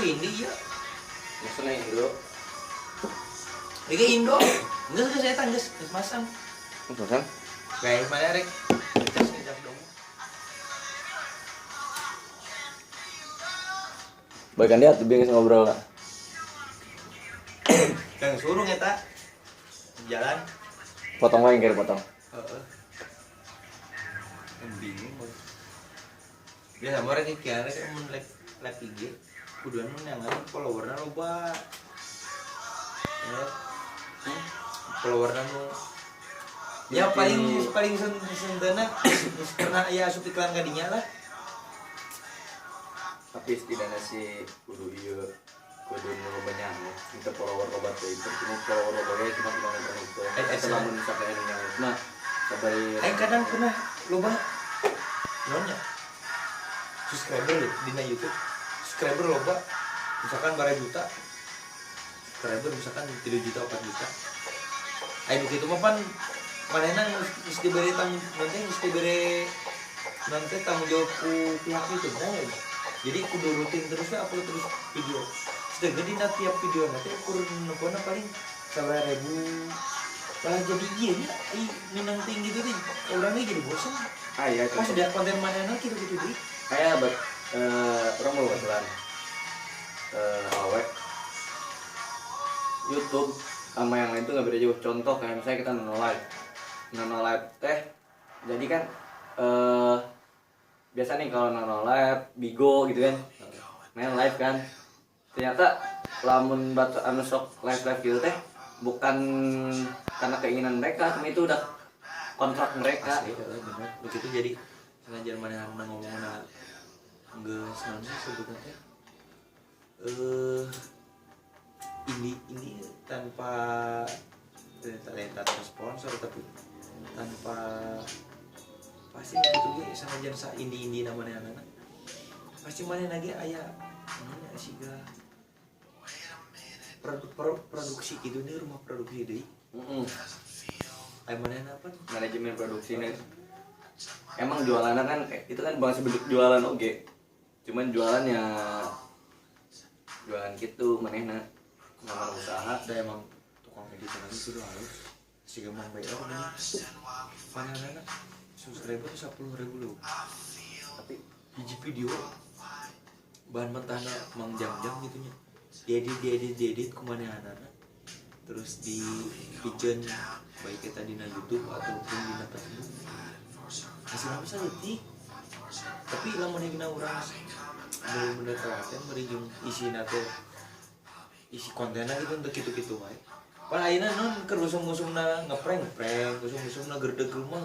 ini ya. Maksudnya Indo. Ini Indo. Enggak saya tangges masang. Masang. Kayak mana rek? Ngecas dong. Bagian dia tuh biasa ngobrol lah. Kang suruh eta. Jalan. Potong wae kira potong. Heeh. Bingung. Ya sama rek kieu rek mun live IG. Kuduan mun nyangan followerna loba. Ya. Followerna nu ya paling sendana pernah ya asup iklan kadinya lah. Tapi setidaknya sih kudu ieu kudu nu banyak kita follower obat teh cuma follower obat cuma kita nonton itu selamun sampai anu nyawa nah sabari Kadang pernah loba nonya subscriber di YouTube subscriber loba misalkan bara juta subscriber misalkan 3 juta 4 juta begitu mah pan manehna geus diberi tanggung jawab ku pihak itu jadi kudu rutin terusnya upload terus video sedangkan di tiap video nanti ukur nempona paling 1.000 malah jadi iya minang tinggi gitu nih orangnya jadi bosan iya pas ada konten manehna gitu-gitu deh kayak orang mau kebetulan awet YouTube sama yang lain tuh nggak beda jauh. Contoh kayak misalnya kita nano live teh jadi kan biasa nih kalau nano live Bigo gitu kan main live kan ternyata lamun batu anu sok live gitu teh bukan karena keinginan mereka cuma itu udah kontrak mereka. Bener begitu jadi sengaja mana ngomong geus naon sih sebutannya ini tanpa sponsor tapi tanpa pasti gitu ge sengaja sa indie namanya anak pasti mana lagi aya namanya siga produksi gitu nih rumah produksi deui aya mana apa manajemen produksinya emang jualannya kan itu kan bukan sebentuk jualan oge cuman jualannya jualan gitu manehna nama usaha ada emang tukang edit lagi sudah halus si gemang bayar mana subscriber 10.000 loh tapi hiji video bahan mentahnya mang jam-jam gitunya diedit kemana anak terus di pigeon baik kita di YouTube ataupun di Facebook hasilnya bisa letih tapi lamun yang orang bener-bener telaten merijung isi kontennya gitu untuk gitu-gitu wae pan ayeuna non keur usum-usumna ngeprank usum-usumna gerbek rumah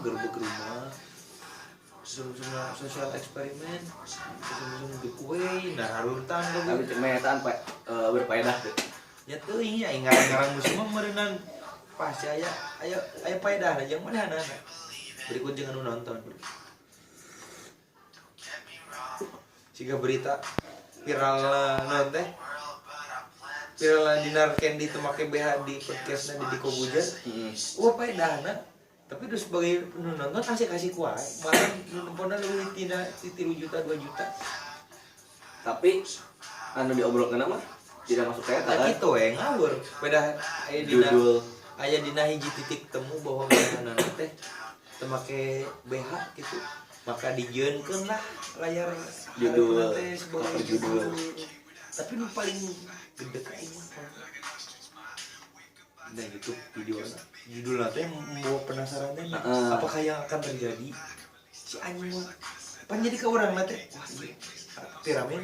usum-usumna sosial eksperimen usum-usum giveaway nah harutan tapi cemetan berfaedah tuh ya teuing nya ngarang musim mah meureunna pasti aya faedah jeung mana anak berikut jangan nonton siga berita viral non teh viral dinar Candy itu make BH di podcastnya di Kobujan faedahna tapi terus sebagai penonton kasih kuat malah nontonnya lebih tidak 3 juta 2 juta tapi anu diobrolkeun mah tidak masuk kayak nah gitu ngawur beda aya dina hiji titik temu bahwa mana teh teu make BH gitu maka dijieunkeun lah layar judul teh sebagai judul tapi nu paling gede aing nah gitu videonya judulnya teh membawa penasaran teh apakah yang akan terjadi si anjing mah pan jadi ke urang teh wah iya piramid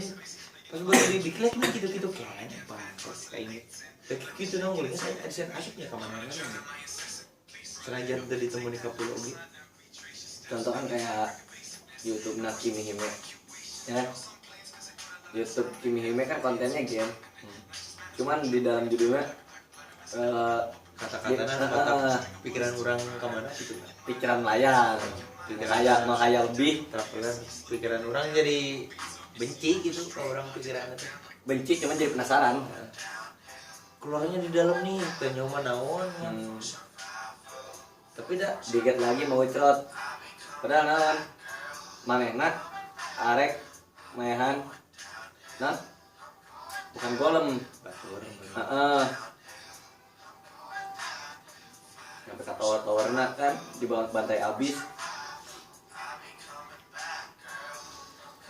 pas baru diklik nih gitu-gitu kan bangkos kayak ini gitu dong mulai saya adsense asiknya kemana-mana sengaja udah ditemui ke pulau gitu contoh kan kayak YouTube Kimi Hime ya YouTube Kimi Hime kan kontennya game cuman di dalam judulnya kata-katanya pikiran orang kemana gitu pikiran layar kayak lebih traveler pikiran orang jadi benci gitu kalau orang pikiran itu benci cuman jadi penasaran keluarnya di dalam nih penyoman naon tapi dah dikit lagi mau cerot padahal naon manehna arek maehan nah bukan golem. batu orang bener. Heeh. Sampai ke tower-towerna kan di bawah bantai abis.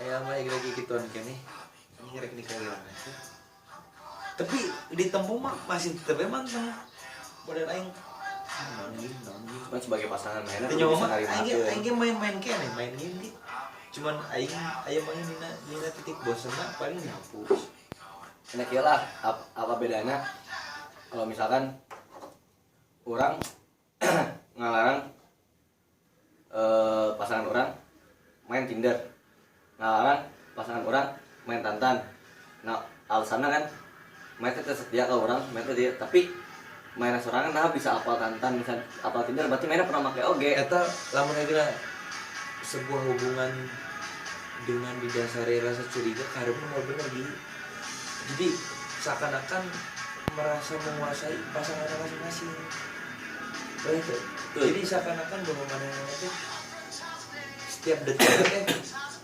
Kayak lagi gituan kene ini rek nikah tapi di tempo mah masih tetep emang sama model aing nangis Cuman sebagai pasangan mainnya tanya bisa mama narimakeun. aing main kene main game cuman aing main dina titik bosan paling dihapus. Nah kira lah apa bedanya kalau misalkan orang ngalarang pasangan orang main Tinder, ngalarang pasangan orang main Tantan. Nah alasannya kan main tetap setia ke orang, main tetap tapi main sorangan nah bisa apal Tantan, bisa apal Tinder, berarti mainnya pernah pakai oge. Eta lamun aja sebuah hubungan dengan didasari rasa curiga karena benar-benar gitu. Jadi seakan-akan merasa menguasai pasangan masing-masing. Betul. Jadi seakan-akan bahwa mana itu setiap detik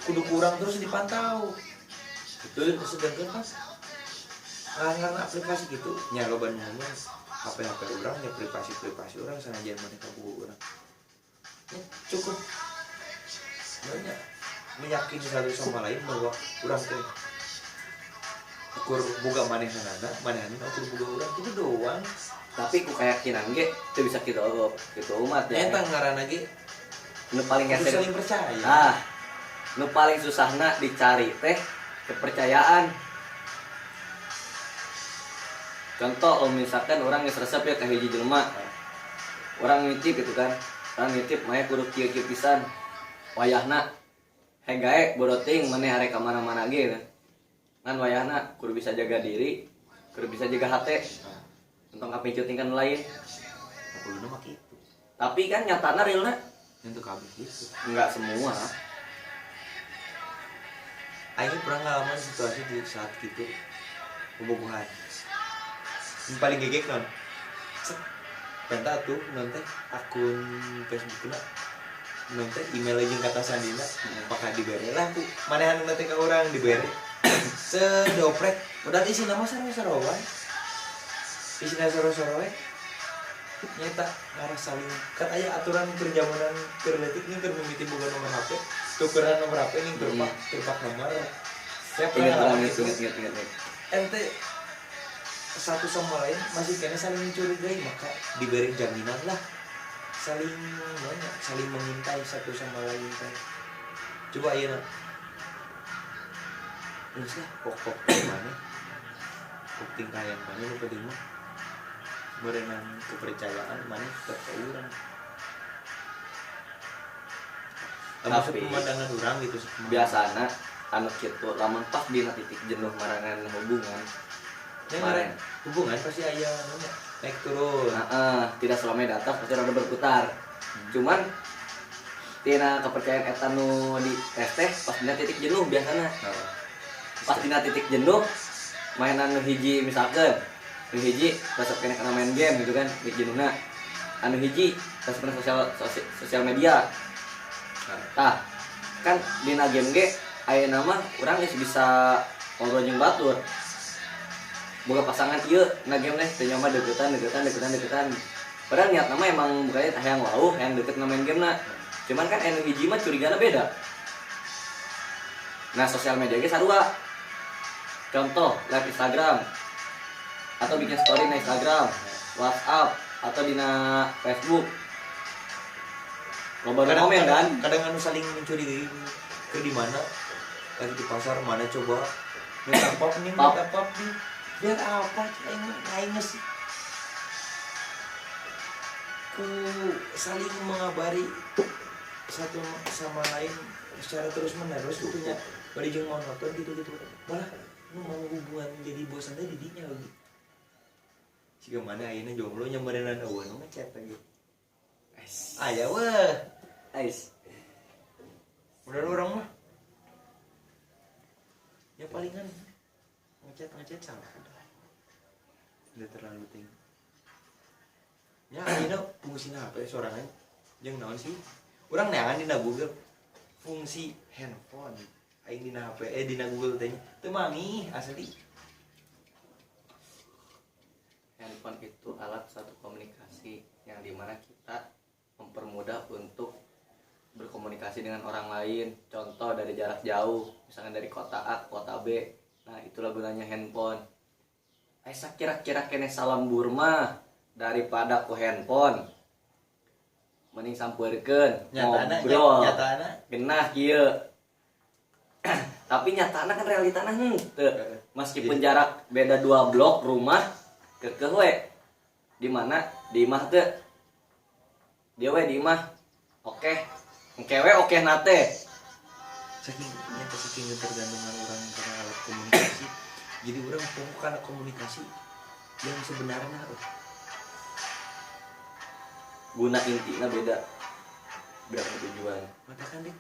kudu kurang terus dipantau. Betul. Sedangkan kan karena aplikasi gitu nyaloban ngomong HP orang ya privasi orang sengaja mereka buku orang. Ya, cukup banyak meyakini satu sama lain bahwa orang tuh ukur buka manehanana ukur buka orang itu doang. Tapi ku keyakinan ge teu bisa gitu umat ya. Eta ngaranna ge Nu paling kudu hese saling percaya. nah nu paling susahna dicari teh kepercayaan. Contoh misalkan orang geus resep ya ka hiji jelema, orang nitip gitu kan, orang nitip maya kudu kieu-kieu pisan wayahna hegae bodoting maneh arek ka mana-mana ge kan wayahna kudu bisa jaga diri, kudu bisa jaga hate untuk kapincutingkan lain. Kudu mah kitu. Tapi kan nyatana realna Untuk kabeh gitu. enggak semua. Aing pernah ngalaman situasi di saat gitu pembubuhan. Yang paling gegek non. Penta tuh nanti akun Facebookna nanti email aja kata sandina apakah diberi lah tuh manehan nanti ke orang diberi sedoprek udah isi nama saro-saroan isi nama saro-saroan nyata ngarah saling kan aya aturan perjamanan kerletik ini termimiti bukan nomor HP tukeran nomor HP ini terpak nomor saya pernah ngalamin itu Ingat. ente satu sama lain masih kena saling mencurigai maka diberi jaminan lah saling banyak saling mengintai satu sama lain kan coba ayo nak lah pokok mana pokok tingkah yang mana lu penting mah berenang kepercayaan mana tetap ke orang tapi pemandangan orang gitu biasana anu kitu lamun pas dina titik jenuh marangan hubungan kemarin hubungan pasti aya naik turun tidak selamanya datar pasti rada berputar. Cuman tina kepercayaan eta nu di teh pas dina titik jenuh biasana. Pas dina titik jenuh mainan nu hiji misalkan nu hiji resep kena main game gitu kan di jenuhna. Anu hiji resep kena sosial media. Tah kan dina game ge aya nama urang geus bisa ngobrol jeung batur. Boga pasangan ieu na game teh teh nyoba deketan. Padahal niat nama emang bukannya hayang wauh, hayang deket main game na. Cuman kan anu hiji mah curigana beda. Nah, sosial media ge sarua. Contoh, live Instagram atau bikin story na Instagram, WhatsApp atau dina Facebook. Loba komen kan? Kadang anu saling mencurigai ke di mana? Lagi di pasar mana coba minta pop nih. Biar apa aing sih ku saling mengabari satu sama lain secara terus menerus punya bari jeung monoton gitu malah nu mau hubungan jadi bosan teh di dinya lagi siga mana ayeuna jomblo nyambarenan eueuh nu ngechat lagi aya weh Ais. udah orang mah ya palingan ngechat salah udah terlalu tinggi ya ayeuna fungsi HP sorangan jeung naon sih urang neangan dina Google fungsi handphone aing dina HP dina Google teh teu mangi asli handphone itu alat suatu komunikasi yang dimana kita mempermudah untuk berkomunikasi dengan orang lain. Contoh dari jarak jauh, misalkan dari kota A ke kota B. Nah itulah gunanya handphone. Aisyah kira-kira kene salam Burma daripada ku handphone. Mending sampeurkeun ngobrol. Nyatana Genah kieu. Tapi nyatana kan realitana henteu. Meskipun jarak beda 2 blok rumah kekeh we. Di mana? Di imah teu. Dia we di imah. Oke. Engkewe oke nate. saking tergantungan orang karena alat komunikasi. Jadi orang pokok karena komunikasi yang sebenarnya Guna intinya beda. Berapa tujuan? katakan deh.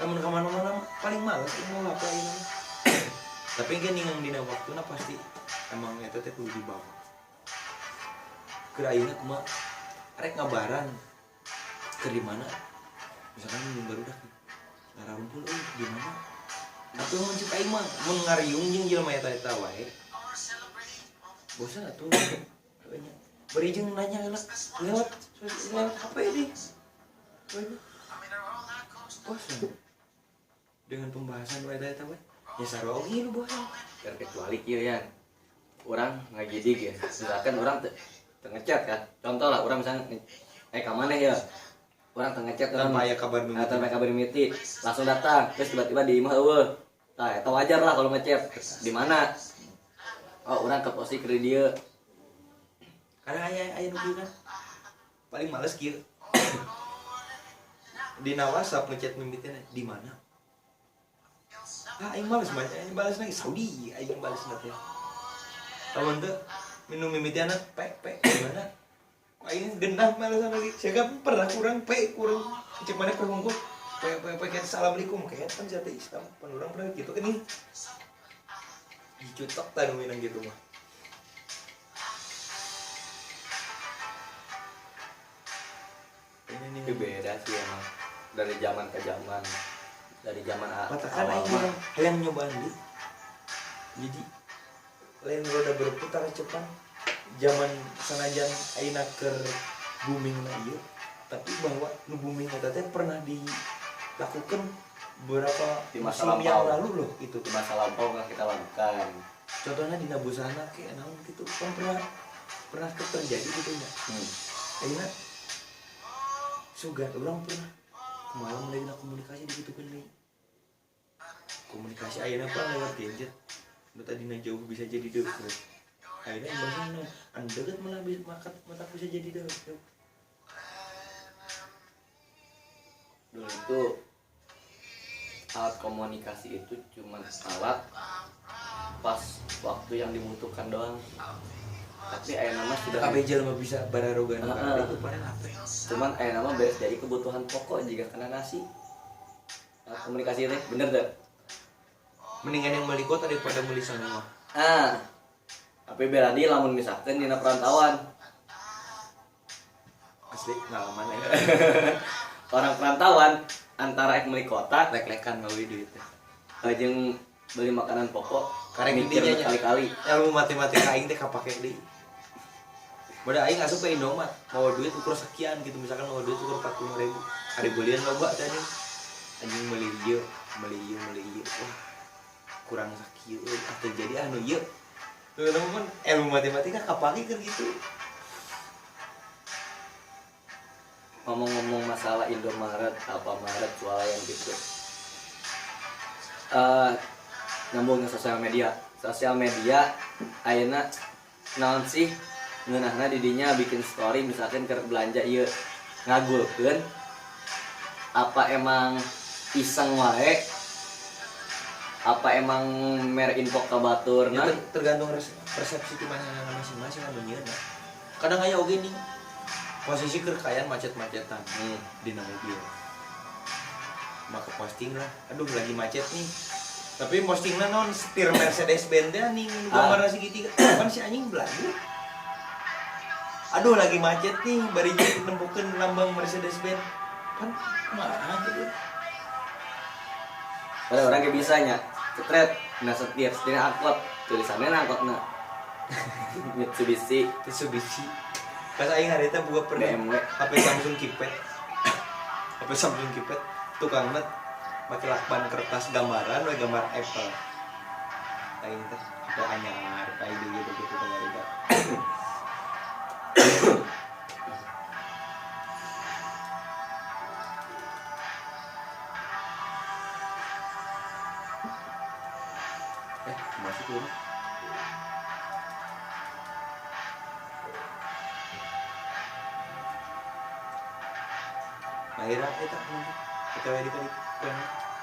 Namun kemana-mana paling males mau apa ini. Tapi kan yang dina waktuna pasti emang eta teh kudu dibawa. Keur ayeuna kumaha arek ngabaran keur di mana? Misalkan mun baru dah ngararumpul di mana? Atuh mun cek aing mah mun ngariung jeung jelema eta wae. Bosan atuh. Beri jeung nanya lewat HP deh. Bosan. Dengan pembahasan wae eta wae. Ya sarua oge lu bosan. Kecuali kieu ya. Orang ngajidig ya. Misalkan orang ngechat kan. Contoh lah orang misalnya ka maneh ya. Orang ngechat Tanpa aya kabar mimiti. Tanpa kabar mimiti. Langsung datang, terus tiba-tiba di imah eueuh. Tah eta wajar lah kalau ngechat. Di mana? Oh, orang ke posisi ke dia. Karena aya nu kieu kan. Paling males kieu. Di WhatsApp ngechat mimitina di mana? Aing males baca, aing balas lagi Saudi, aing balas teh. Lamun teu minum mimitiana pe di mana? Aing gendah malasan lagi. Siga pernah kurang cek mana kurang ku. Pe assalamualaikum kayak kan jati Islam pan urang pernah gitu kan nih. Dicutok tah nu minang gitu mah. Ini beda sih emang dari zaman ke zaman. Dari zaman Katakan awal aing mah. hayang nyobaan deui. Jadi lain roda berputar cepat. Zaman sanajan ayeuna keur booming na ieu, tapi bahwa nu booming eta teh pernah dilakukan beberapa Di masa musim yang lampau. lalu loh itu. Di masa lampau nggak kita lakukan. Contohnya di Busana kayak naon gitu kan pernah terjadi gitu ya. Ayeuna sugan orang pernah kemarin mulai komunikasi di gitu kan nih. Komunikasi ayeuna apa lewat gadget. Nu tadina jauh bisa jadi deket. Ayeuna yang bahasa anu deket malah bisa mata bisa jadi deket. Dulu itu alat komunikasi itu cuma alat pas waktu yang dibutuhkan doang. Tapi aya nama sudah kabeh jelema bisa bararogan itu paling apa? Cuman aya nama beres jadi kebutuhan pokok jika kena nasi. Alat komunikasi teh bener tuh. Mendingan yang beli kota daripada beli sana mah. Tapi berarti lamun misalkan dina perantauan. Asli ngalaman ya. Orang perantauan antara ek beli kota Lek-lekan gawe duit teh. jeung beli makanan pokok Karek mikir intinya berkali-kali. Ilmu matematika aing teh kapake deui. Bada aing asup ke Indomaret, mau duit ukur sekian gitu, misalkan mau duit ukur 40.000. Hari belian loba tadi. Anjing meuli ieu. Wah. Kurang sakieu atuh jadi anu ieu. Tuh kan ilmu matematika kapake keur gitu. Ngomong-ngomong masalah Indomaret, Alfamaret, swalayan gitu. Nyambung ke sosial media. Sosial media ayeuna naon sih ngeunahna di dinya bikin story misalkan keur belanja ieu ngagulkeun apa emang iseng wae apa emang mer info ka baturna Ya, tergantung persepsi di mana masing-masing anu nyeuna. Kadang aya oge nih posisi keur kayan macet-macetan di mobil. Maka posting lah, aduh lagi macet nih. Tapi postingnya non setir Mercedes Benz teh nih gambar segitiga. Kan si anjing belagu. Aduh lagi macet nih, bari jadi nempukeun lambang Mercedes Benz. Kan kumaha gitu. Pada orang kayak bisa nya cetret nah setir angkot tulisannya angkotna Mitsubishi pas aing harita buka pernah BMW. HP Samsung keypad tukang net pakai lakban kertas gambaran we gambar Apple aing teh itu anyar kayak gitu harita masuk dulu Mahira eta kita wedi tadi kan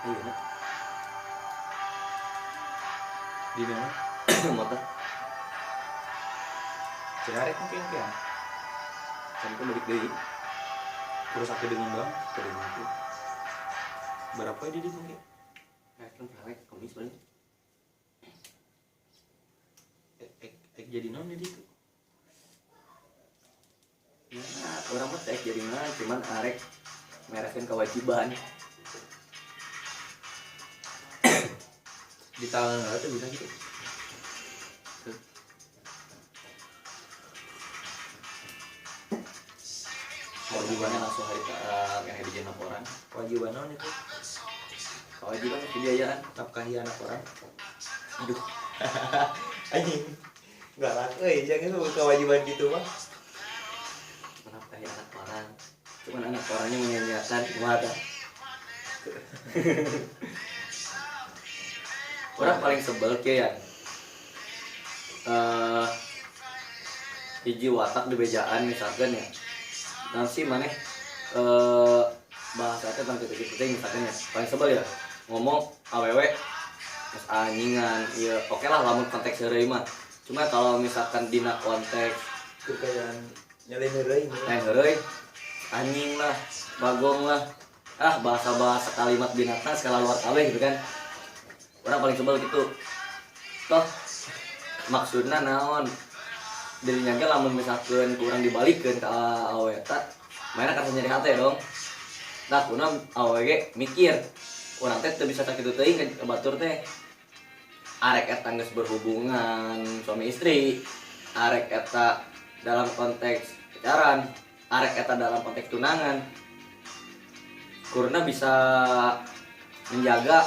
Iya nah. di mana Mata Ciarek mungkin kan sampai balik deui terus aku dengan bang terus itu. berapa dia mungkin Kan pelek komis paling. jadi non di itu Ya, orang mah teh jadi mah cuman arek meresin kewajiban. di tangan itu bisa gitu Kewajibannya langsung hari yang dijen laporan. kewajiban non itu Kewajiban kebiayaan. nafkahi anak orang Aduh, anjing nggak laku jangan itu kewajiban gitu mah menafkahi anak orang. Cuman anak orangnya menyanyiakan mata. Orang paling sebel kayak hiji watak di bejaan misalkan ya. Nanti mana bahasa itu tentang titik-titik misalkan ya. Paling sebel ya ngomong awewe terus anjingan. Ya oke lah lamun konteks heureuy mah. Cuma kalau misalkan dina konteks kekayaan nyalain heureuy lain heureuy anjing lah, bagong lah. Bahasa-bahasa kalimat binatang skala luar kabeh gitu kan. Orang paling sebel gitu. Toh maksudna naon? Dirinya ge lamun misalkeun kurang dibalikeun ka awewe eta, mainna kan nyari hate dong. Nah, kuna awewe ge mikir, urang teh teu bisa sakitu teuing ka batur teh. Arek eta geus berhubungan suami istri, arek eta dalam konteks pacaran, arek eta dalam konteks tunangan. Kurna bisa menjaga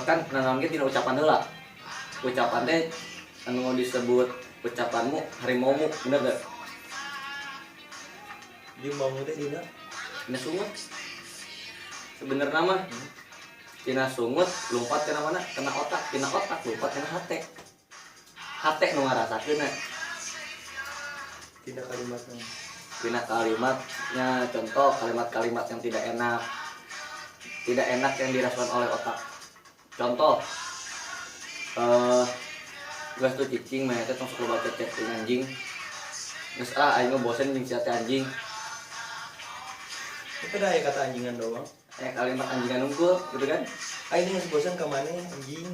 kan nanaon ge tina ucapan heula. Ucapan teh anu disebut ucapanmu harimaumu, bener gak? di mau teh dina Tina sungut sebenernya mah tina sungut lompat kena mana? Kena otak, tina otak lompat kena hate. Hate nu ngarasakeunna. tidak kalimatnya Tina kalimatnya, contoh kalimat-kalimat yang tidak enak yang direspon oleh otak. Contoh geus tuh cicing mah eta tong sok loba chat anjing. Geus aing mah bosen jeung sia teh anjing. itu dah ya kata anjingan doang Kalimat anjingan unggul gitu kan. ini nggak bosan ke mana anjing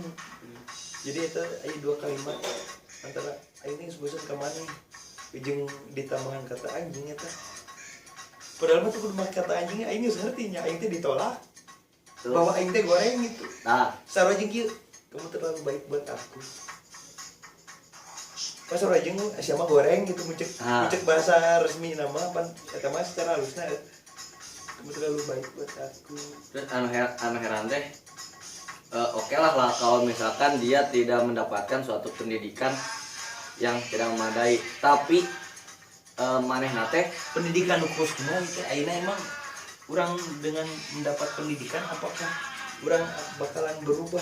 jadi itu dua kalimat antara ini nggak bosan ke mana ujung ditambahan kata anjing itu padahal mah tuh kudu make kata anjingnya aing geus ngertinya aing teh ditolak Tuh. bahwa aing teh goreng gitu Nah, sarojeng kieu kamu terlalu baik buat aku pas sarojeng siapa goreng gitu mucek bahasa resmi nama pan eta mah secara halusna kamu terlalu baik buat aku terus anu heran teh oke lah kalau misalkan dia tidak mendapatkan suatu pendidikan yang tidak memadai, tapi manehna teh pendidikan khususnya itu ayeuna emang orang dengan mendapat pendidikan apakah orang bakalan berubah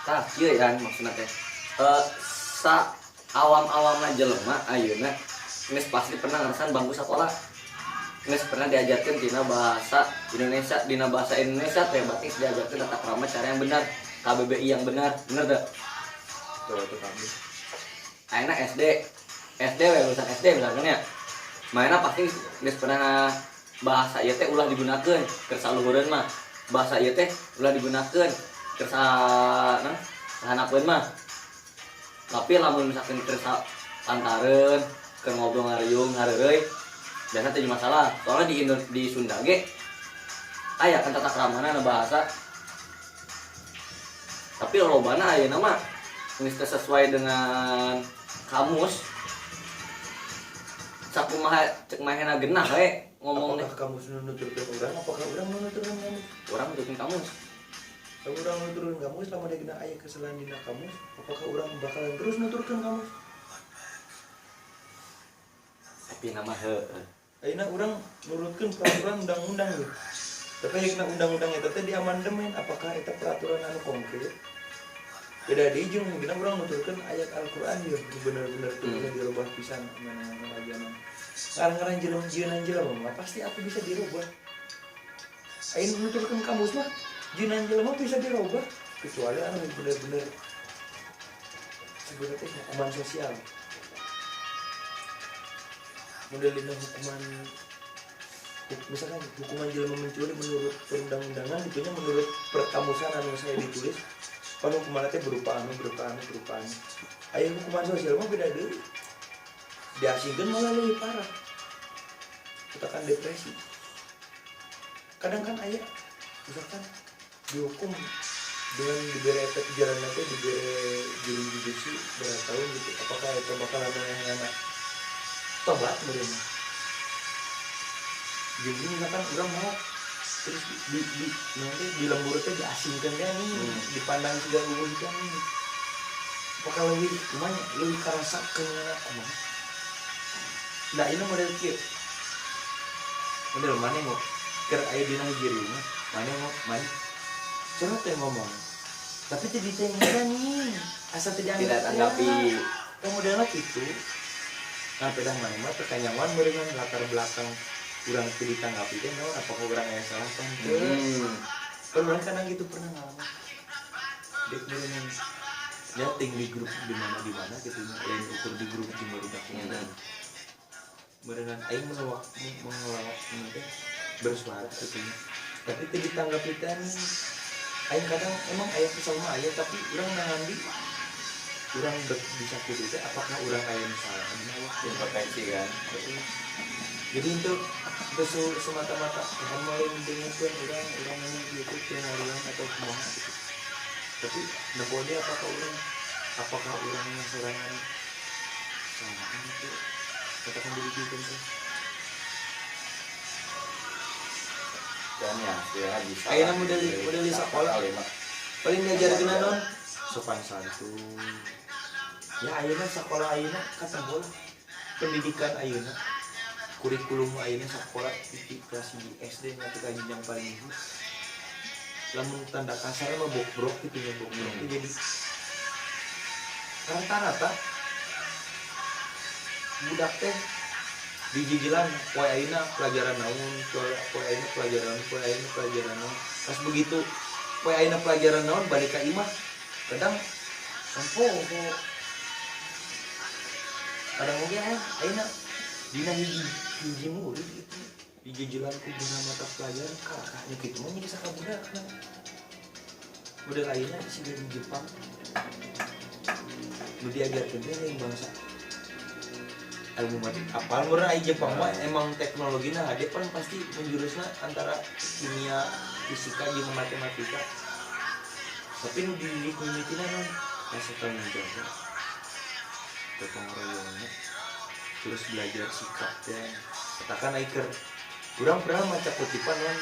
tah kieu ya maksudna teh sa awam-awamna jelema ayeuna geus pasti pernah ngerasain bangku sekolah, geus pernah diajarkeun dina bahasa Indonesia teh berarti diajarkeun tata krama cara yang benar, KBBI yang benar teh. tuh itu kami Ayeuna SD we lulusan SD misalkan ya. Mainna pasti geus pernah bahasa ieu teh ulah digunakeun keur saluhureun mah. Bahasa ieu teh ulah digunakeun keur sahanapeun mah. Tapi lamun misalkan keur pantareun, keur ngobrol ngariung hareureui, biasa teh masalah. Soalnya di Sunda ge aya kan tata kramana bahasa. Tapi lolobana ayeuna mah geus teu sesuai dengan kamus sakumaha cek mahena genah we ngomong apakah kamu sudah nuturkan orang apakah orang nuturkan kamu orang nuturin kamus. kalau orang nuturkan kamu selama dia kena ayat kesalahan dina kamu apakah orang bakalan terus nuturkan kamu Tapi nama heueuh. ayeuna orang nurutkeun peraturan undang-undang gitu tapi yang kena undang-undang eta teh diamandemen apakah eta peraturan anu konkret beda di jeung mungkin orang nuturkan ayat Al-Qur'an ya bener-bener tuh bisa dirubah pisan mana ajaran ngarang-ngarang jelema pasti aku bisa dirubah ayeuna nuturkan kamus mah jinan jelema bisa dirubah kecuali anu bener-bener sebenarnya hukuman sosial modelnya hukuman misalkan hukuman jelema mencuri menurut perundang-undangan itunya menurut perkamusan anu saya ditulis kalau hukuman teh berupa anu aya hukuman sosial mah beda deui diasingkeun malah leuwih parah katakan depresi kadang kan aya misalkan dihukum dengan diberi efek jalan nanti diberi jurusi berapa tahun gitu apakah itu bakal ada yang enak tobat mereka jadi misalkan orang mau terus nanti di lembur itu diasingkan kan nih dipandang sudah umum kan nih apakah lebih kumanya lebih kerasa kena kumanya nah ini model kieu model mana mau ker aya dina hiji rumah mana cerut yang ngomong tapi tidak ditengah nih asal tidak tanggapi kemudian itu nah pedang mana mah pertanyawan dengan latar belakang kurang itu ditanggapi kan naon apakah orang yang salah kan orang kadang gitu pernah ngalamin dek berenang dia tinggi grup di mana gitu yang ukur di grup di barudak berenang aing mengelawak nanti bersuara gitu tapi itu ditanggapi kan aing kadang emang ayah kesal mah ayah tapi orang ngambi orang bisa gitu apakah orang ayah salah yang potensi kan jadi itu semata-mata akan mulai mendengarkan orang gitu yang harian atau semua gitu tapi nebodi apakah orang yang serangan salah itu katakan diri kita tuh dan ya bisa ayeuna model di sekolah paling ngajarkeun naon sopan santun ya ayeuna sekolah ayeuna kata bola pendidikan ayeuna kurikulum ayeuna sekolah di kelas di SD nganti ka jenjang paling luhur lamun tanda kasar mah bobrok gitu ya bobrok jadi rata-rata budak teh dijijilan poe ayeuna pelajaran naon poe ayeuna pelajaran naon pas begitu poe ayeuna pelajaran naon balik ka imah kadang kadang mungkin ayeuna dina hiji murid gitu dijijilan ku guna mata pelajaran kakaknya gitu mah jadi saka budak budak ayeuna sih di Jepang nu diajarkeun teh yang bangsa ilmu apal meureun aya Jepang mah emang teknologina dia kan pasti menjurusna antara kimia fisika jeung matematika tapi nu dimimitina non rasa tanggung jawab gotong royongnya terus belajar sikap dan katakan aiker kurang pernah maca kutipan non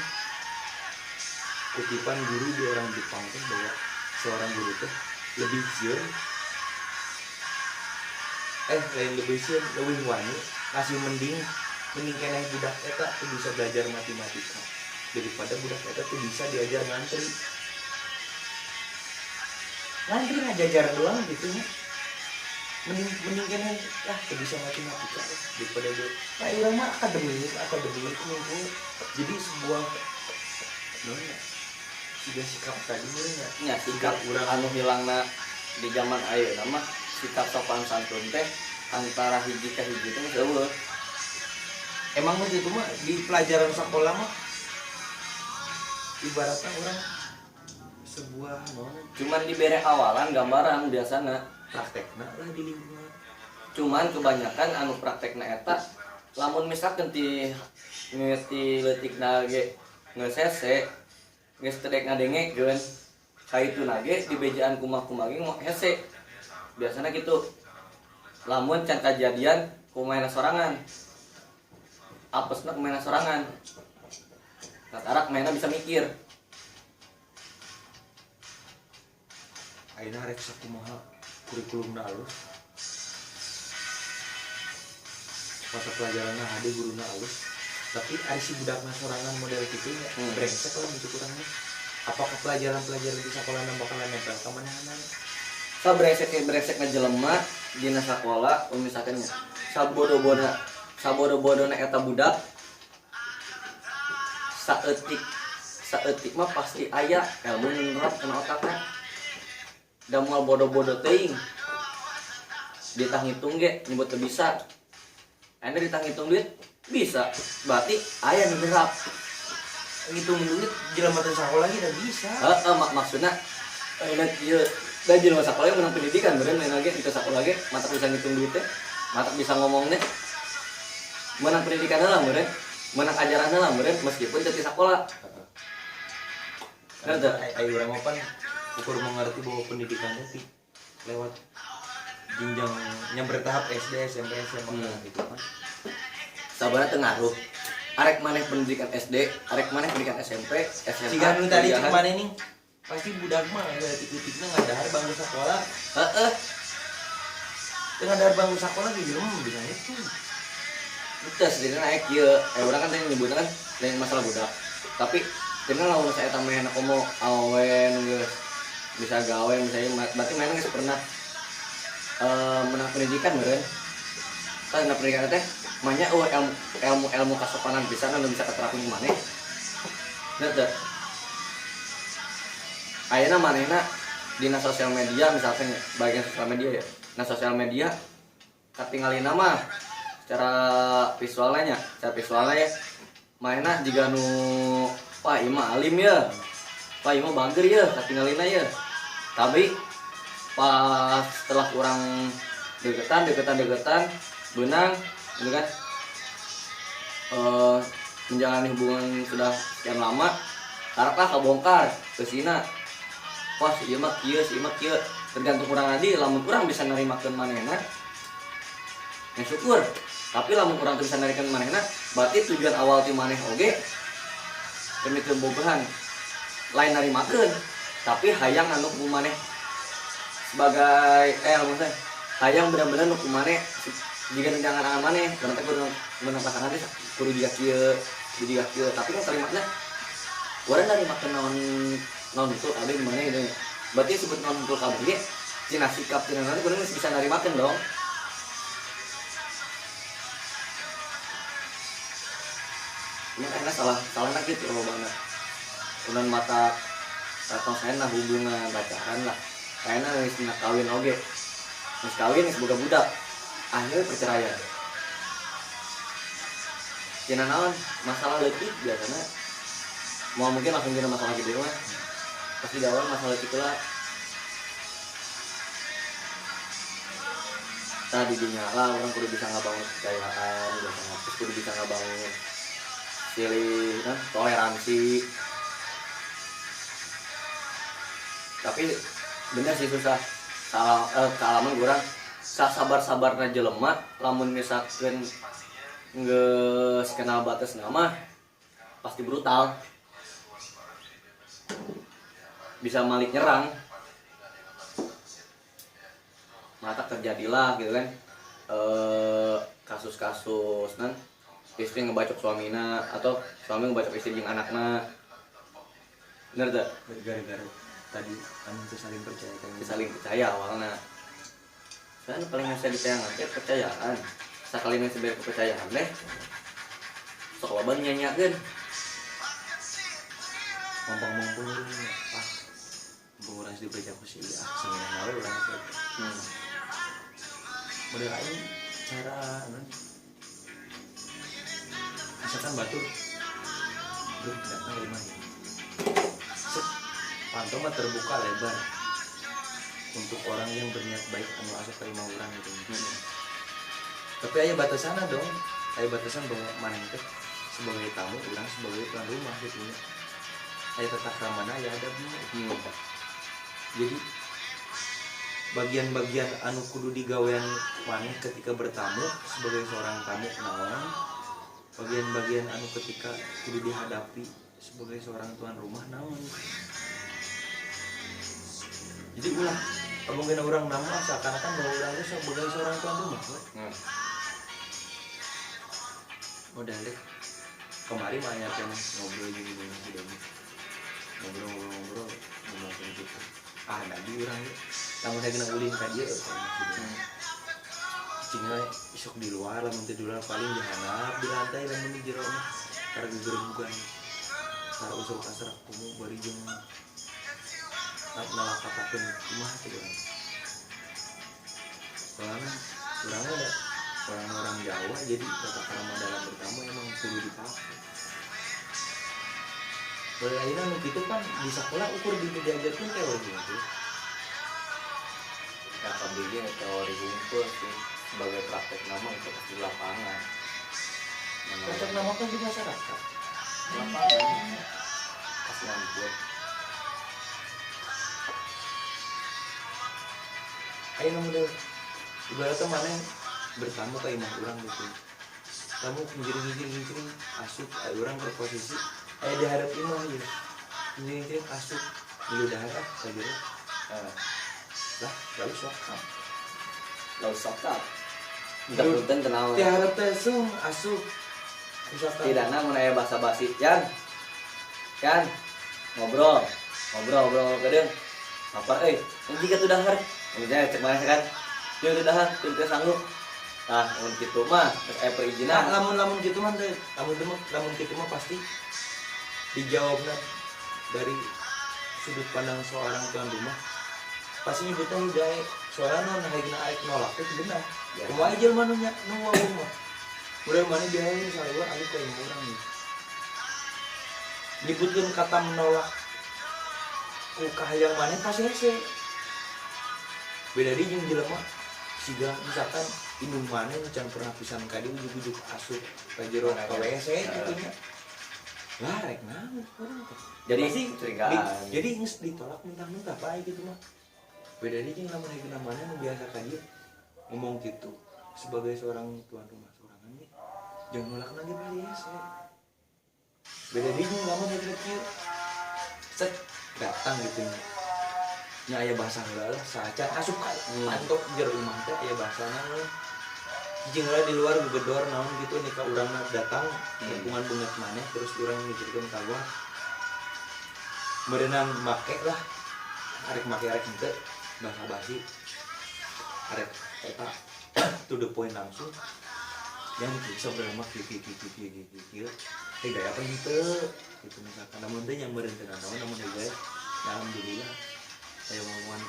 kutipan guru di orang Jepang tuh bahwa seorang guru tuh lebih sieun lain lebih sieun leuwih wani kasih mending keneh budak eta tuh bisa belajar matematika daripada budak eta tuh bisa diajar ngantri ngajajar doang gitu ya mending keneh tuh bisa matematika daripada dia nah ieu mah akademik nunggu jadi sebuah ya juga sikap tadi nya sikap urang anu hilangna di zaman ayeuna mah sikap sopan santun teh antara hiji ka hiji teh eueuh emang begitu mah di pelajaran sekolah mah ibaratnya orang sebuah cuman dibere awalan gambaran biasana praktekna lah di lingkungan cuman kebanyakan anu praktekna eta lamun misalkan ti leutikna ge geus hese geus teu dek ngadengekeun ka itu nage di bejaan kumaha ge hese biasanya gitu lamun can kejadian kumaina sorangan apesna kumaina sorangan katarak mainnya bisa mikir ayeuna rek sakumaha kurikulumna alus mata pelajaranna hade guruna alus tapi ari si budakna sorangan model kitu nya brengsek lah gitu kurangnya apakah pelajaran-pelajaran di sekolah bakalan nempel ka manehna brengsek jelema dina sakola misalkan nya sabodo-bodona eta budak saeutik mah pasti aya ilmu nerap kana otakna da moal bodo-bodo teuing ditanghitung ge nyebut teu bisa anda ditanghitung duit bisa berarti aya nu nerap ngitung duit jelema teh sakola ge da bisa maksudna ayeuna ieu da jelema sakola menang pendidikan beureun lain lagi kita sakola ge mata bisa ngitung duit teh mata bisa ngomong teh menang pendidikan lah beureun menang ajaran lah beureun meskipun teu di sakola karena ayo urang mah pan ukur mengerti bahwa pendidikannya sih lewat jenjang yang bertahap SD, SMP, SMA gitu kan. Sabarna teu ngaruh. Arek maneh pendidikan SD, arek maneh pendidikan SMP, SMA. Siga nu tadi cek maneh ning pasti budak mah titik-titikna ngadahar bangku sekolah. Heeh. Teu ngadahar bangku sekolah ge jelema bisa itu. Itu sedina naik ieu. Urang kan tadi nyebutna kan lain masalah budak. Tapi dengan lawan saya tambahin komo awen geus bisa gawe misalnya berarti mainan geus pernah menang pendidikan meureun. Kan menang pendidikan teh manya ilmu kasopanan pisan anu bisa katerapkeun ku maneh. Teu. Ayeuna manehna dina sosial media misalkan bagian sosial media ya. Nah sosial media katingalina mah secara visualnya ya manehna jiga nu Pak Ima alim ya. Pak Ima bager ya katingalina ya. Tapi pas setelah kurang deketan benang gitu kan menjalani hubungan sudah sekian lama taraklah kabongkar kesina wah si mah kieu tergantung kurang tadi lamun kurang bisa narimakeun manehna ya syukur tapi lamun kurang bisa narimakeun manehna berarti tujuan awal ti maneh oge demi bobohan lain narimakeun tapi hayang anu ku maneh sebagai maksudnya hayang benar-benar nu ku maneh jika jangan maneh karena teh kudu menang pasangan teh kudu jiga kieu tapi kan kalimatnya urang narimakeun naon itu ada di mana itu berarti sebut naon itu kabeh ge cina sikap cina nanti kurang bisa narimakeun dong ini karena salah gitu loh bang unan mata atau saya nah hubungan pacaran lah kayaknya harus kawin oge harus kawin harus budak akhirnya perceraian cina naon masalah letik biasanya mau mungkin langsung jadi masalah gede mah pasti di awal masalah letik lah tadi dinyala orang kudu bisa ngabangun kepercayaan terus kudu bisa ngabangun pilih kan toleransi tapi bener sih susah kealaman kurang sabar-sabarna jelema lamun misalkan geus kenal batas nama pasti brutal bisa malik nyerang mata terjadilah gitu kan kasus-kasus kan istri ngebacok suamina atau suami ngebacok istri jeung anakna bener tak? Gara-gara tadi kan saling percaya kan saling percaya awalnya kan paling saya disayangan teh percayaan sakali yang sebagai kepercayaan deh sok loba nyanyakeun mampang-mampang urang dibaca ku si sebenarnya nawe urang model aing cara misalkan batur datang lima pantau mah terbuka lebar untuk orang yang berniat baik anu asup ka imah urang gitu. Tapi aya batasan dong. Aya batasan bahwa maneh teh sebagai tamu, urang sebagai tuan rumah gitu nya. Aya tata kramana aya adabna. Jadi bagian-bagian anu kudu digawean maneh ketika bertamu sebagai seorang tamu kenalan, bagian-bagian anu ketika kudu dihadapi sebagai seorang tuan rumah naon. Jadi ulah mungkin orang nama seakan-akan bahwa orang itu sebagai seorang tuan rumah modal deh kemarin banyak yang ngobrol gini sudah ngobrol ngomong gitu tadi orang kamu saya kena ulin kan dia cingnya isok di luar lah menteri di luar paling dihanap di lantai dan di jero mah karena gegerebugan karena usul kasar kamu bari jeung nalakatakeun kumaha teh urang soalnya orangnya ada orang-orang Jawa jadi kata krama dalam bertamu emang kudu dipakai. Lainnya nu kitu kan di sekolah ukur diajarkeun teori gitu. Ya KBG teori hukum sih sebagai praktek nama itu di lapangan. Praktek nama kan di masyarakat. Lapangan. Kasihan gue. Ayo model ibaratnya mana bertamu ke imah orang gitu. Kamu ngiring asup orang berposisi diharap imah gitu. Ngiring asup di udara kayak gitu. Lah, gak usah. Gak usah tak. Tidak punten kenal. Diharap teh sung asup. Misalkan Tidak namun aya basa-basi. Yan. Ngobrol kadang. Apa jika tuh dahar. Misalnya cek mana kan. Dia udah dahar, tidak sanggup. Nah, mun kitu mah terus perizinan. Lamun kitu mah teh, lamun kitu mah pasti dijawabna dari sudut pandang seorang tuan rumah. Pasti nyebutnya hidayah. Soalnya non hayna arek nolak teh benar. Kumaha aja mah nu ngomong mah. Udah mana biaya misalnya anu ka imah urang nih. Nyebutkeun kata menolak ku kahayang maneh pasti hese. Beda di jeung jelema siga misalkan indung maneh nu can pernah pisan ka dieu ujug-ujug asup ka jero WC gitu nya. Lah rek naon urang teh. Jadi sih curigaan. Jadi geus ditolak mentah-mentah bae gitu mah. Beda di jeung lamun hayeuna maneh nu biasa ka dieu ngomong gitu sebagai seorang tuan rumah sorangan nih. Jangan nolak lagi bali hese. Beda di jeung lamun hayeuna kieu. Set datang gitu nya. Nya aya bahasa heula lah saacan asup ka mantok jero imah teh aya bahasana jeung di luar gegedor naon gitu nih ka urang datang lingkungan banget maneh terus urang mikirkeun ka luar meureunan make lah arek make arek henteu bahasa basi arek eta to the point langsung yang bisa berlemak kieu gaya apa henteu gitu misalkan namun teh yang meureun teh naon namun gaya alhamdulillah saya ngomongan